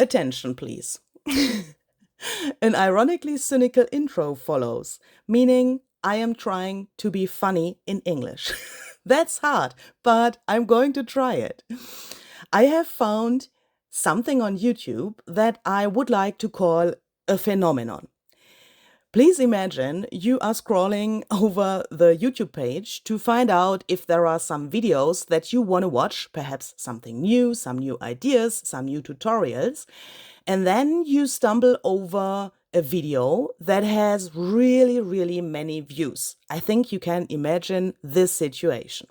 Attention, please. An ironically cynical intro follows, meaning I am trying to be funny in English. That's hard, but I'm going to try it. I have found something on YouTube that I would like to call a phenomenon. Please imagine you are scrolling over the YouTube page to find out if there are some videos that you want to watch, perhaps something new, some new ideas, some new tutorials, and then you stumble over a video that has really many views. I think you can imagine this situation.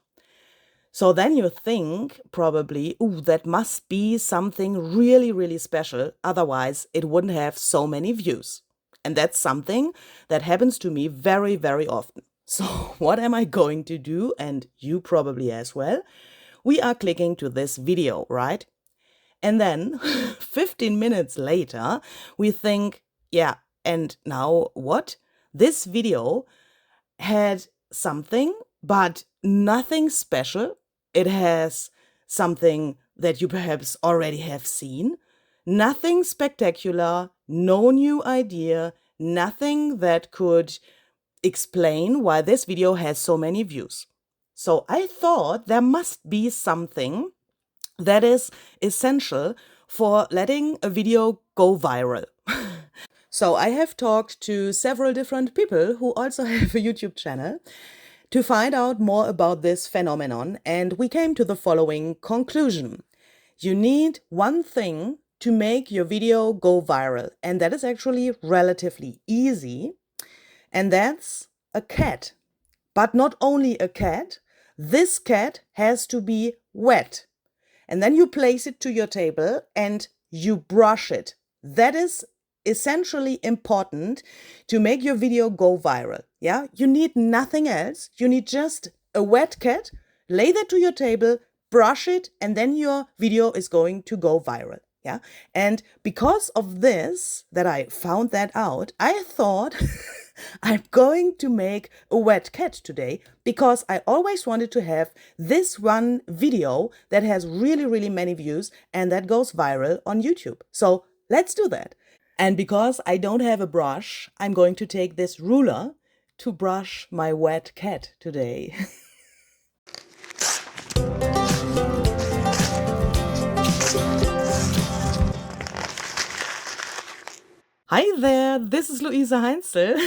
So then you think probably, ooh, that must be something really special, otherwise it wouldn't have so many views. And that's something that happens to me very often. So what am I going to do? And you probably as well. We are clicking to this video, right? And then 15 minutes later, we think, yeah, and now what? This video had something, but nothing special. It has something that you perhaps already have seen. Nothing spectacular, no new idea, nothing that could explain why this video has so many views. So I thought there must be something that is essential for letting a video go viral. So I have talked to several different people who also have a YouTube channel to find out more about this phenomenon, and we came to the following conclusion. You need one thing to make your video go viral, and that is actually relatively easy, and that's a cat. But not only a cat, this cat has to be wet. And then you place it to your table and you brush it. That is essentially important to make your video go viral. Yeah, you need nothing else. You need just a wet cat, lay that to your table, brush it, and then your video is going to go viral. Yeah, and because of this, that I found that out, I thought I'm going to make a wet cat today because I always wanted to have this one video that has really many views and that goes viral on YouTube. So let's do that. And because I don't have a brush, I'm going to take this ruler to brush my wet cat today. Hi there, this is Luise Heinzel,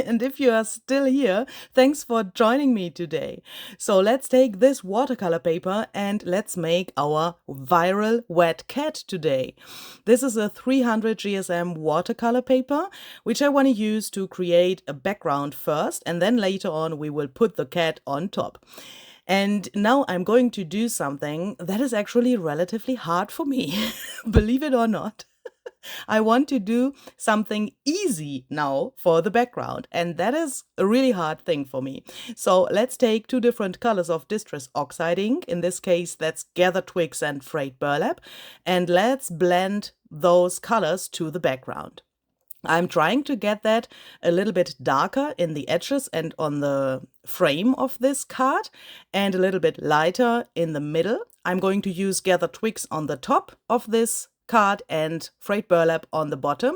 and if you are still here, thanks for joining me today. So let's take this watercolor paper and let's make our viral wet cat today. This is a 300 GSM watercolor paper, which I want to use to create a background first, and then later on we will put the cat on top. And now I'm going to do something that is actually relatively hard for me, believe it or not. I want to do something easy now for the background, and that is a really hard thing for me. So let's take two different colors of Distress Oxide ink. In this case, that's Gather Twigs and Frayed Burlap, and let's blend those colors to the background. I'm trying to get that a little bit darker in the edges and on the frame of this card, and a little bit lighter in the middle. I'm going to use Gather Twigs on the top of this card and Frayed Burlap on the bottom,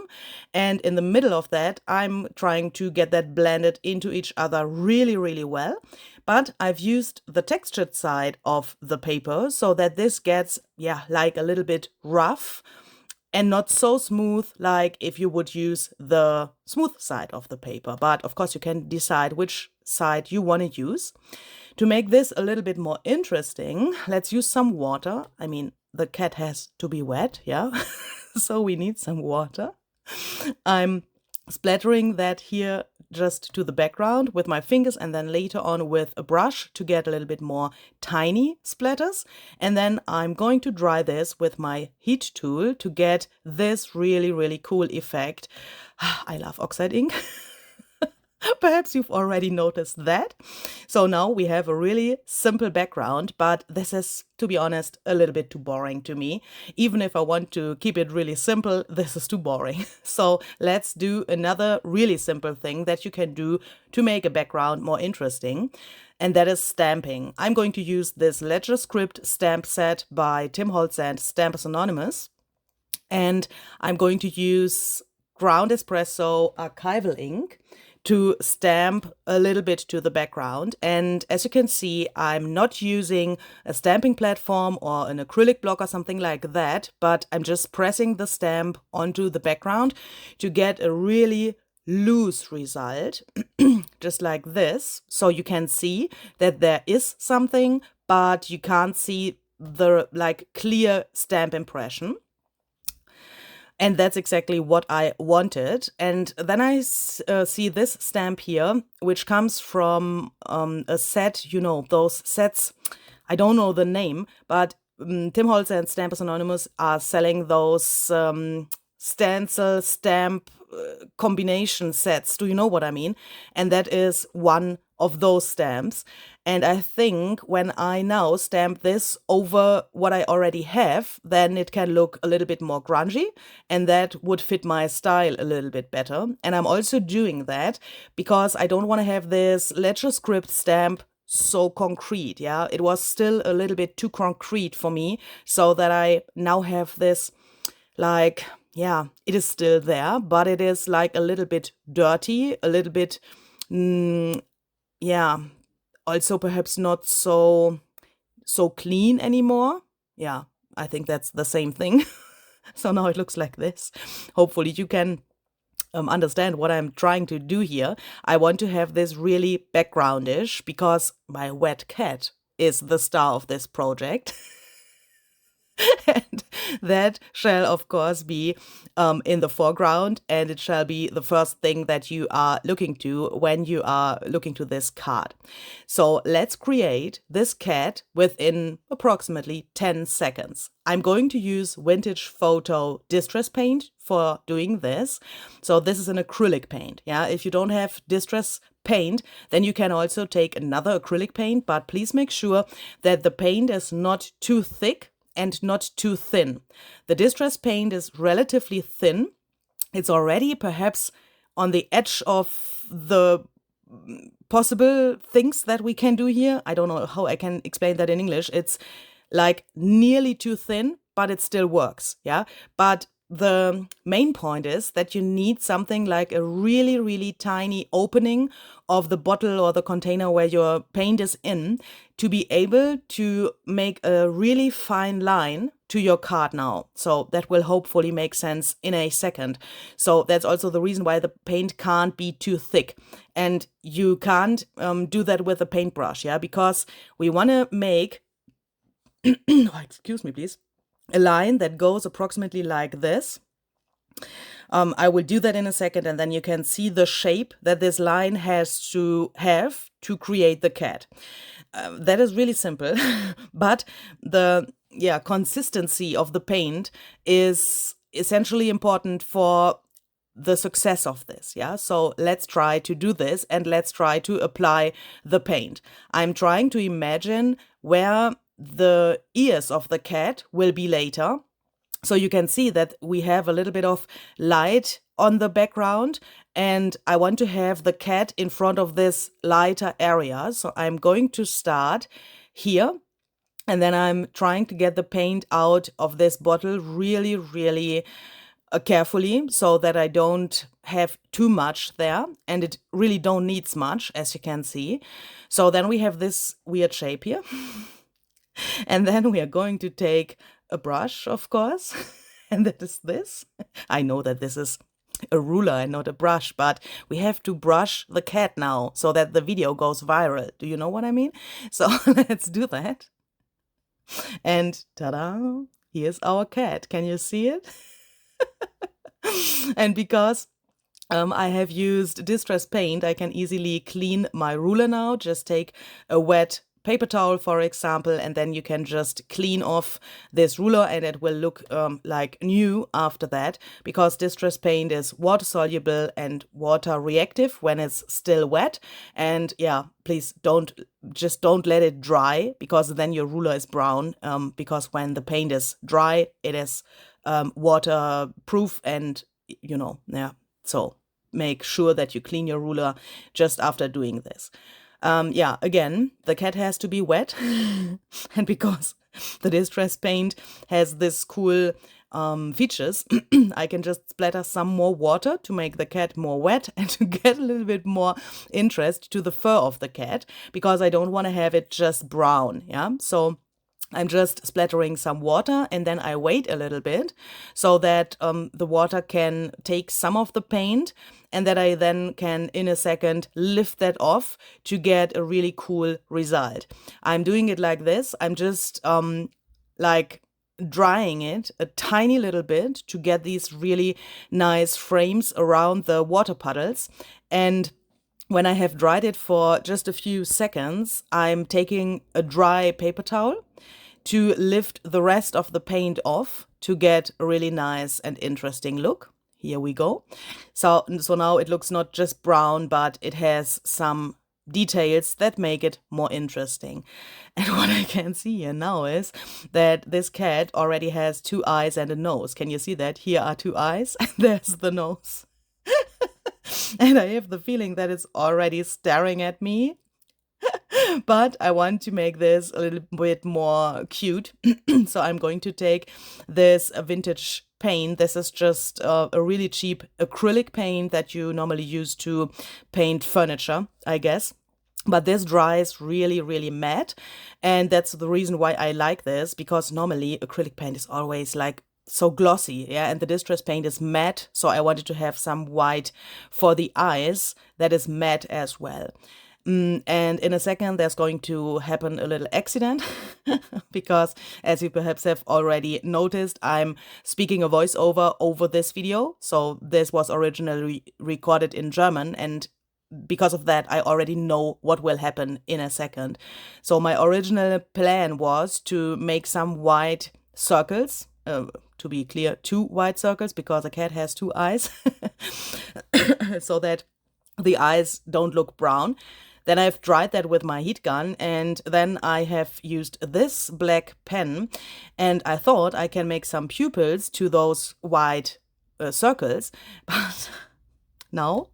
and in the middle of that I'm trying to get that blended into each other really well, but I've used the textured side of the paper so that this gets like a little bit rough and not so smooth like if you would use the smooth side of the paper. But of course you can decide which side you want to use. To make this a little bit more interesting, let's use some water. I mean, the cat has to be wet, yeah? So we need some water. I'm splattering that here just to the background with my fingers, and then later on with a brush to get a little bit more tiny splatters. And then I'm going to dry this with my heat tool to get this really cool effect. I love oxide ink. Perhaps you've already noticed that. So now we have a really simple background, but this is, to be honest, a little bit too boring to me. Even if I want to keep it really simple, this is too boring. So let's do another really simple thing that you can do to make a background more interesting, and that is stamping. I'm going to use this Ledger Script stamp set by Tim Holtz and Stampers Anonymous. And I'm going to use ground espresso archival ink to stamp a little bit to the background. And as you can see, I'm not using a stamping platform or an acrylic block or something like that, but I'm just pressing the stamp onto the background to get a really loose result, just like this. So you can see that there is something, but you can't see the like clear stamp impression. And that's exactly what I wanted. And then I see this stamp here, which comes from a set, you know, those sets, I don't know the name, but Tim Holzer and Stampers Anonymous are selling those stencil stamp combination sets. Do you know what I mean? And that is one of those stamps. And I think when I now stamp this over what I already have, then it can look a little bit more grungy, and that would fit my style a little bit better. And I'm also doing that because I don't want to have this LegiScript stamp so concrete. Yeah, it was still a little bit too concrete for me, so that I now have this like, yeah, it is still there, but it is like a little bit dirty, a little bit, yeah, also perhaps not so clean anymore. Yeah, I think that's the same thing. So now it looks like this. Hopefully you can understand what I'm trying to do here. I want to have this really backgroundish because my wet cat is the star of this project. And that shall, of course, be in the foreground, and it shall be the first thing that you are looking to when you are looking to this card. So let's create this cat within approximately 10 seconds. I'm going to use Vintage Photo Distress Paint for doing this. So this is an acrylic paint. Yeah, if you don't have distress paint, then you can also take another acrylic paint, but please make sure that the paint is not too thick and not too thin. The distress paint is relatively thin. It's already perhaps on the edge of the possible things that we can do here. I don't know how I can explain that in English. It's like nearly too thin, but it still works. Yeah. But the main point is that you need something like a really, really tiny opening of the bottle or the container where your paint is in to be able to make a really fine line to your card now. So that will hopefully make sense in a second. So that's also the reason why the paint can't be too thick. And you can't do that with a paintbrush, yeah, because we want to make, excuse me, please, a line that goes approximately like this. I will do that in a second, and then you can see the shape that this line has to have to create the cat. That is really simple, but the consistency of the paint is essentially important for the success of this. Yeah, so let's try to do this, and let's try to apply the paint. I'm trying to imagine where the ears of the cat will be later. So you can see that we have a little bit of light on the background, and I want to have the cat in front of this lighter area. So I'm going to start here, and then I'm trying to get the paint out of this bottle really, really carefully, so that I don't have too much there, and it really don't needs much, as you can see. So then we have this weird shape here. And then we are going to take a brush, of course, and that is this. I know that this is a ruler and not a brush, but we have to brush the cat now so that the video goes viral. Do you know what I mean? So let's do that. And ta-da, here's our cat. Can you see it? And because I have used distress paint, I can easily clean my ruler now. Just take a wet paper towel, for example, and then you can just clean off this ruler, and it will look like new after that, because distress paint is water soluble and water reactive when it's still wet. And yeah, please don't let it dry, because then your ruler is brown, because when the paint is dry, it is waterproof, and you know, yeah, so make sure that you clean your ruler just after doing this. Again, the cat has to be wet. And because the distress paint has this cool features, I can just splatter some more water to make the cat more wet and to get a little bit more interest to the fur of the cat, because I don't want to have it just brown. Yeah, so I'm just splattering some water and then I wait a little bit so that the water can take some of the paint, and that I then can in a second lift that off to get a really cool result. I'm doing it like this. I'm just like drying it a tiny little bit to get these really nice frames around the water puddles. And when I have dried it for just a few seconds, I'm taking a dry paper towel to lift the rest of the paint off to get a really nice and interesting look. Here we go. So now it looks not just brown, but it has some details that make it more interesting. And what I can see here now is that this cat already has 2 eyes and a nose. Can you see that? Here are 2 eyes and there's the nose. And I have the feeling that it's already staring at me. But I want to make this a little bit more cute. So I'm going to take this vintage paint. This is just a really cheap acrylic paint that you normally use to paint furniture, I guess. But this dries really, really matte. And that's the reason why I like this, because normally acrylic paint is always like so glossy, yeah, and the distress paint is matte. So I wanted to have some white for the eyes that is matte as well. And in a second, there's going to happen a little accident because, as you perhaps have already noticed, I'm speaking a voiceover over this video. So this was originally recorded in German, and because of that, I already know what will happen in a second. So my original plan was to make some white circles, to be clear, 2 white circles, because a cat has 2 eyes, so that the eyes don't look brown. Then I've dried that with my heat gun, and then I have used this black pen, and I thought I can make some pupils to those white circles. But now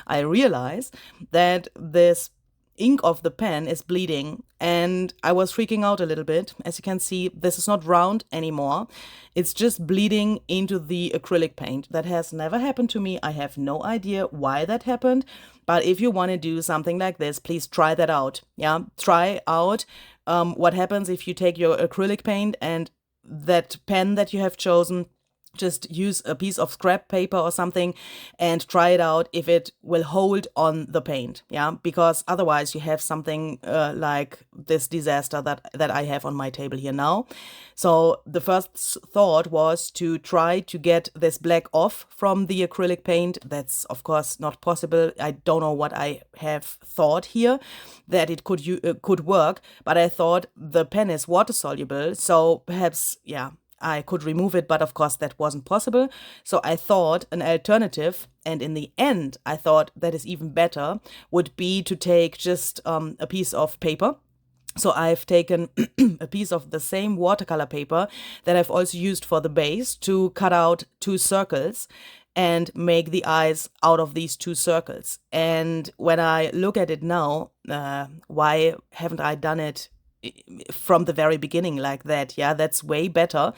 I realize that this ink of the pen is bleeding, and I was freaking out a little bit. As you can see, this is not round anymore. It's just bleeding into the acrylic paint. That has never happened to me. I have no idea why that happened. But if you want to do something like this, please try that out. Yeah, try out what happens if you take your acrylic paint and that pen that you have chosen. Just use a piece of scrap paper or something and try it out if it will hold on the paint. Yeah, because otherwise you have something like this disaster that I have on my table here now. So the first thought was to try to get this black off from the acrylic paint. That's of course not possible. I don't know what I have thought here that it could work, but I thought the pen is water soluble, so perhaps, yeah, I could remove it, but of course that wasn't possible. So I thought an alternative, and in the end, I thought that is even better, would be to take just a piece of paper. So I've taken a piece of the same watercolor paper that I've also used for the base to cut out 2 circles and make the eyes out of these 2 circles. And when I look at it now, why haven't I done it from the very beginning like that? Yeah, that's way better,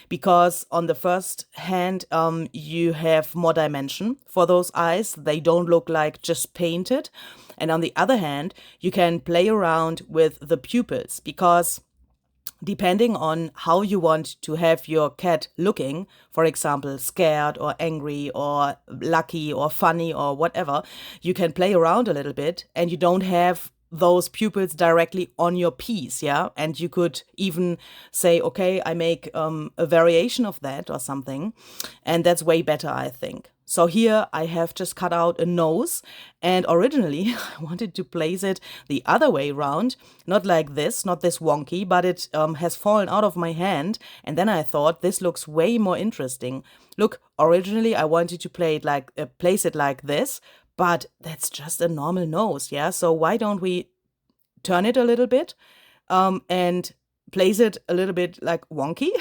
because on the first hand, you have more dimension for those eyes. They don't look like just painted. And on the other hand, you can play around with the pupils, because depending on how you want to have your cat looking, for example, scared or angry or lucky or funny or whatever, you can play around a little bit and you don't have those pupils directly on your piece, yeah? And you could even say, okay, I make a variation of that or something, and that's way better, I think. So here I have just cut out a nose, and originally I wanted to place it the other way around, not like this, not this wonky, but it has fallen out of my hand, and then I thought this looks way more interesting. Look, originally I wanted to place it like this, but that's just a normal nose, yeah? So why don't we turn it a little bit and place it a little bit like wonky?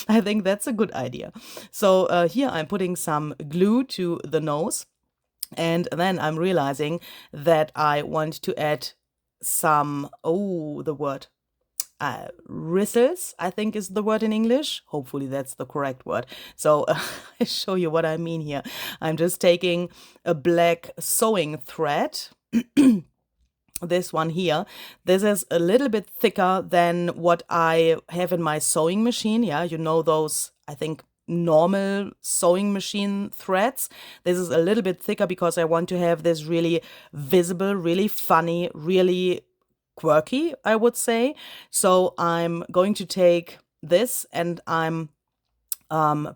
I think that's a good idea. So here I'm putting some glue to the nose, and then I'm realizing that I want to add some, Risses, I think is the word in English. Hopefully that's the correct word. So I show you what I mean here. I'm just taking a black sewing thread. This one here. This is a little bit thicker than what I have in my sewing machine. Yeah, you know those, I think, normal sewing machine threads. This is a little bit thicker because I want to have this really visible, really funny, really quirky, I would say. So I'm going to take this and I'm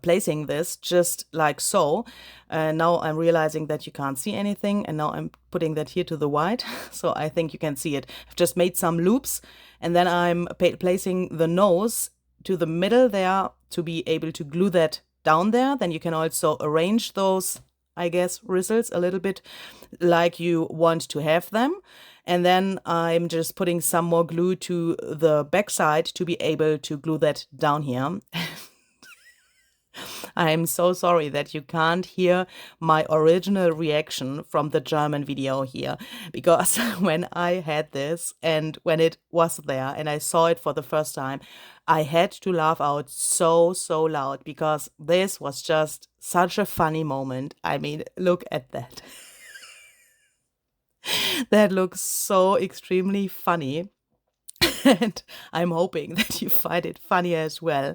placing this just like so. Now I'm realizing that you can't see anything, and now I'm putting that here to the white, so I think you can see it. I've just made some loops, and then I'm placing the nose to the middle there to be able to glue that down there. Then you can also arrange those, I guess, results a little bit like you want to have them. And then I'm just putting some more glue to the back side to be able to glue that down here. I'm so sorry that you can't hear my original reaction from the German video here, because when I had this and when it was there and I saw it for the first time, I had to laugh out so loud because this was just such a funny moment. I mean, look at that. That looks so extremely funny. And I'm hoping that you find it funny as well.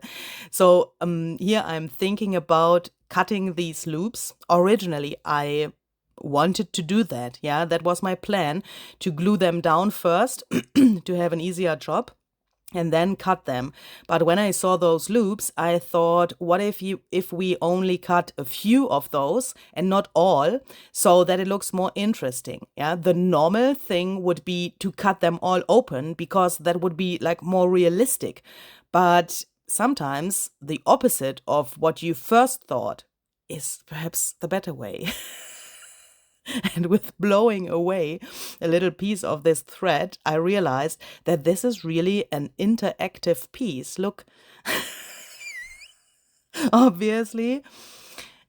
So here I'm thinking about cutting these loops. Originally, I wanted to do that. Yeah, that was my plan, to glue them down first to have an easier job and then cut them. But when I saw those loops, I thought, what if we only cut a few of those and not all, so that it looks more interesting? Yeah, the normal thing would be to cut them all open because that would be like more realistic. But sometimes the opposite of what you first thought is perhaps the better way. And with blowing away a little piece of this thread, I realized that this is really an interactive piece. Look, obviously,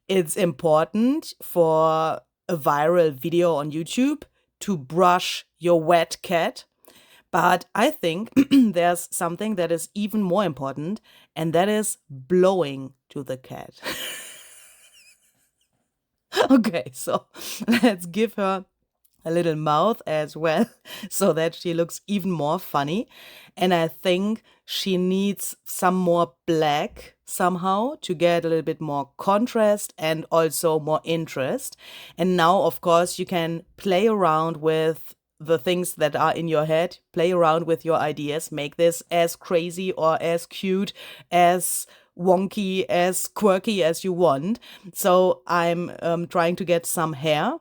it's important for a viral video on YouTube to brush your wet cat. But I think there's something that is even more important, and that is blowing to the cat. Okay, so let's give her a little mouth as well so that she looks even more funny. And I think she needs some more black somehow to get a little bit more contrast and also more interest. And now, of course, you can play around with the things that are in your head, play around with your ideas, make this as crazy or as cute, as wonky, as quirky as you want. So I'm trying to get some hair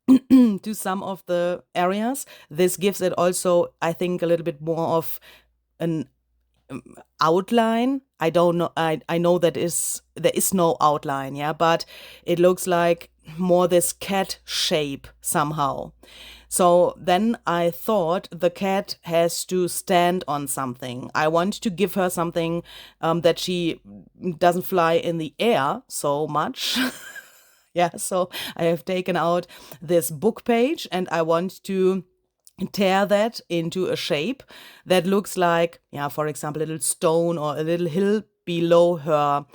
to some of the areas. This gives it also, I think, a little bit more of an outline. I don't know. I know that there is no outline, yeah, but it looks like more this cat shape somehow. So then I thought the cat has to stand on something. I want to give her something that she doesn't fly in the air so much. Yeah, so I have taken out this book page and I want to tear that into a shape that looks like, yeah, for example, a little stone or a little hill below her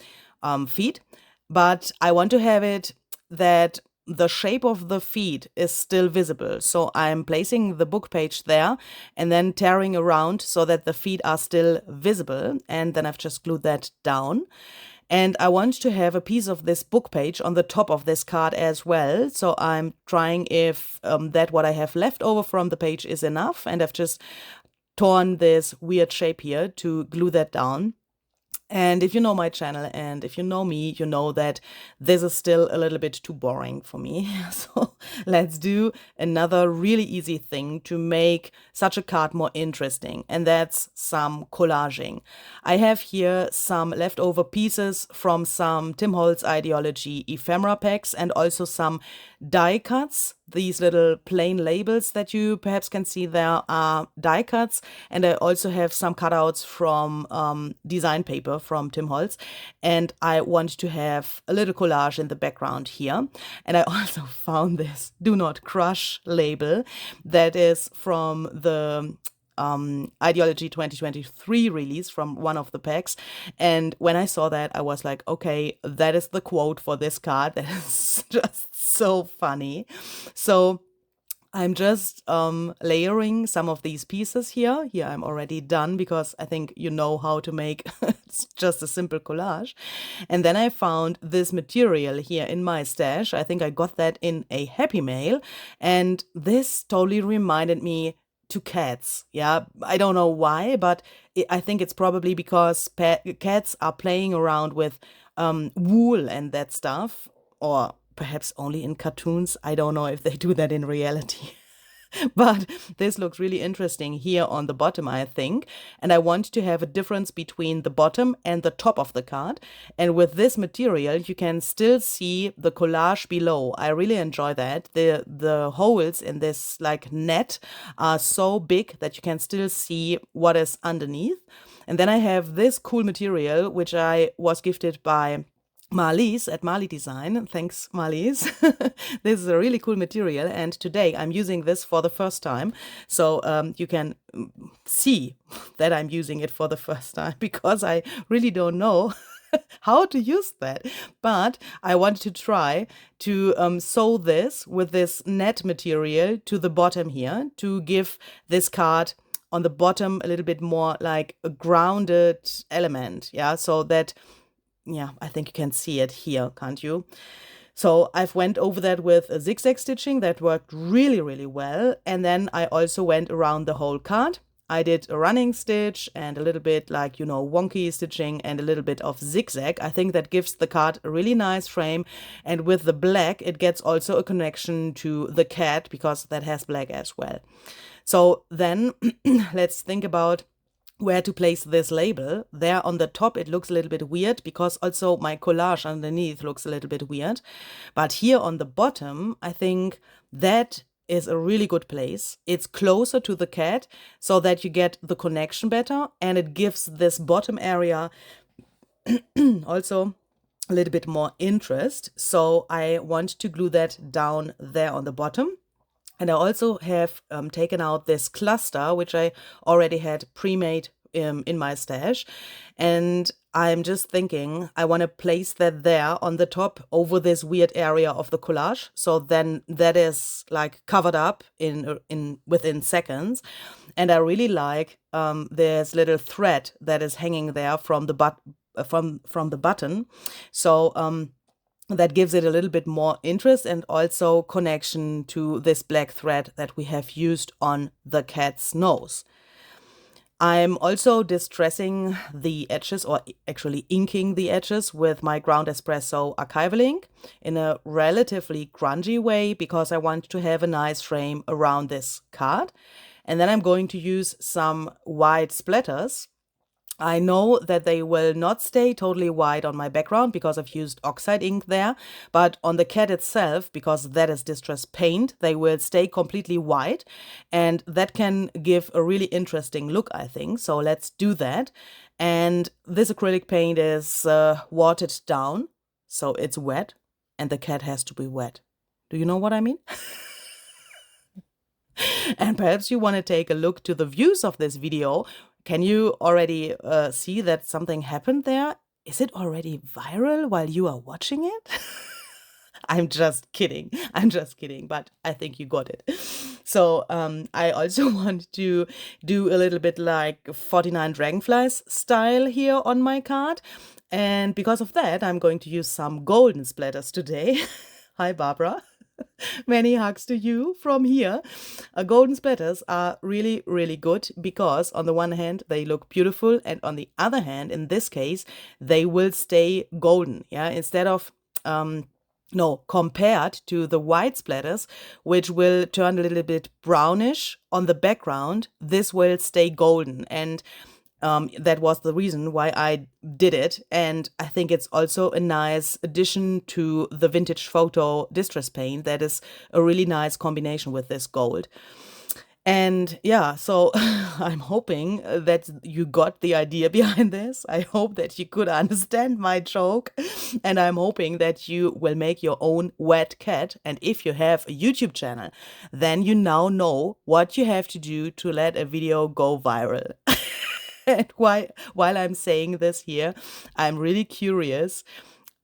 feet. But I want to have it that the shape of the feet is still visible. So I'm placing the book page there and then tearing around so that the feet are still visible. And then I've just glued that down. And I want to have a piece of this book page on the top of this card as well. So I'm trying if that what I have left over from the page is enough. And I've just torn this weird shape here to glue that down. And if you know my channel and if you know me, you know that this is still a little bit too boring for me. So let's do another really easy thing to make such a card more interesting, and that's some collaging. I have here some leftover pieces from some Tim Holtz Ideology ephemera packs and also some die cuts. These little plain labels that you perhaps can see there are die cuts, and I also have some cutouts from design paper from Tim Holtz, and I want to have a little collage in the background here. And I also found this do not crush label that is from the Ideology 2023 release from one of the packs. And when I saw that, I was like, okay, that is the quote for this card. That is just so funny. So I'm just layering some of these pieces here. Here I'm already done because I think you know how to make it's just a simple collage. And then I found this material here in my stash. I think I got that in a Happy Mail. And this totally reminded me to cats. Yeah, I don't know why, but I think it's probably because cats are playing around with wool and that stuff, or perhaps only in cartoons. I don't know if they do that in reality. But this looks really interesting here on the bottom, I think. And I want to have a difference between the bottom and the top of the card. And with this material, you can still see the collage below. I really enjoy that. The holes in this like net are so big that you can still see what is underneath. And then I have this cool material, which I was gifted by Marlies at Marley Design. Thanks, Marlies. This is a really cool material, and today I'm using this for the first time. So you can see that I'm using it for the first time because I really don't know how to use that. But I wanted to try to sew this with this net material to the bottom here to give this card on the bottom a little bit more like a grounded element. Yeah, so that yeah, I think you can see it here, can't you? So I've went over that with a zigzag stitching that worked really, really well. And then I also went around the whole card. I did a running stitch and a little bit like, you know, wonky stitching and a little bit of zigzag. I think that gives the card a really nice frame. And with the black, it gets also a connection to the cat because that has black as well. So then let's think about where to place this label. There on the top it looks a little bit weird because also my collage underneath looks a little bit weird. But here on the bottom, I think that is a really good place. It's closer to the cat so that you get the connection better, and it gives this bottom area also a little bit more interest. So I want to glue that down there on the bottom. And I also have taken out this cluster, which I already had pre-made in my stash. And I'm just thinking I want to place that there on the top over this weird area of the collage. So then that is like covered up in within seconds. And I really like this little thread that is hanging there from the from the button. So that gives it a little bit more interest and also connection to this black thread that we have used on the cat's nose. I'm also distressing the edges, or actually inking the edges with my Ground Espresso archival ink in a relatively grungy way because I want to have a nice frame around this card. And then I'm going to use some white splatters. I know that they will not stay totally white on my background because I've used oxide ink there, but on the cat itself, because that is distress paint, they will stay completely white, and that can give a really interesting look, I think. So let's do that. And this acrylic paint is watered down, so it's wet, and the cat has to be wet. Do you know what I mean? And perhaps you want to take a look to the views of this video. Can you already see that something happened there? Is it already viral while you are watching it? I'm just kidding. I'm just kidding, but I think you got it. So I also want to do a little bit like 49 Dragonflies style here on my card. And because of that, I'm going to use some golden splatters today. Hi, Barbara. Many hugs to you from here. Golden splatters are really, really good because on the one hand, they look beautiful, and on the other hand, in this case, they will stay golden. Yeah, instead of compared to the white splatters, which will turn a little bit brownish on the background, this will stay golden. And that was the reason why I did it. And I think it's also a nice addition to the vintage photo distress paint. That is a really nice combination with this gold. And yeah, so I'm hoping that you got the idea behind this. I hope that you could understand my joke. And I'm hoping that you will make your own wet cat. And if you have a YouTube channel, then you now know what you have to do to let a video go viral. And while I'm saying this here, I'm really curious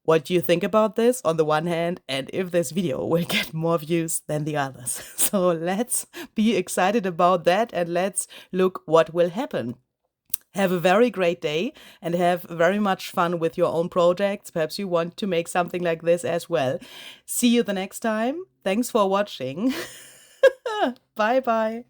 what do you think about this on the one hand, and if this video will get more views than the others. So let's be excited about that and let's look what will happen. Have a very great day and have very much fun with your own projects. Perhaps you want to make something like this as well. See you the next time. Thanks for watching. Bye bye.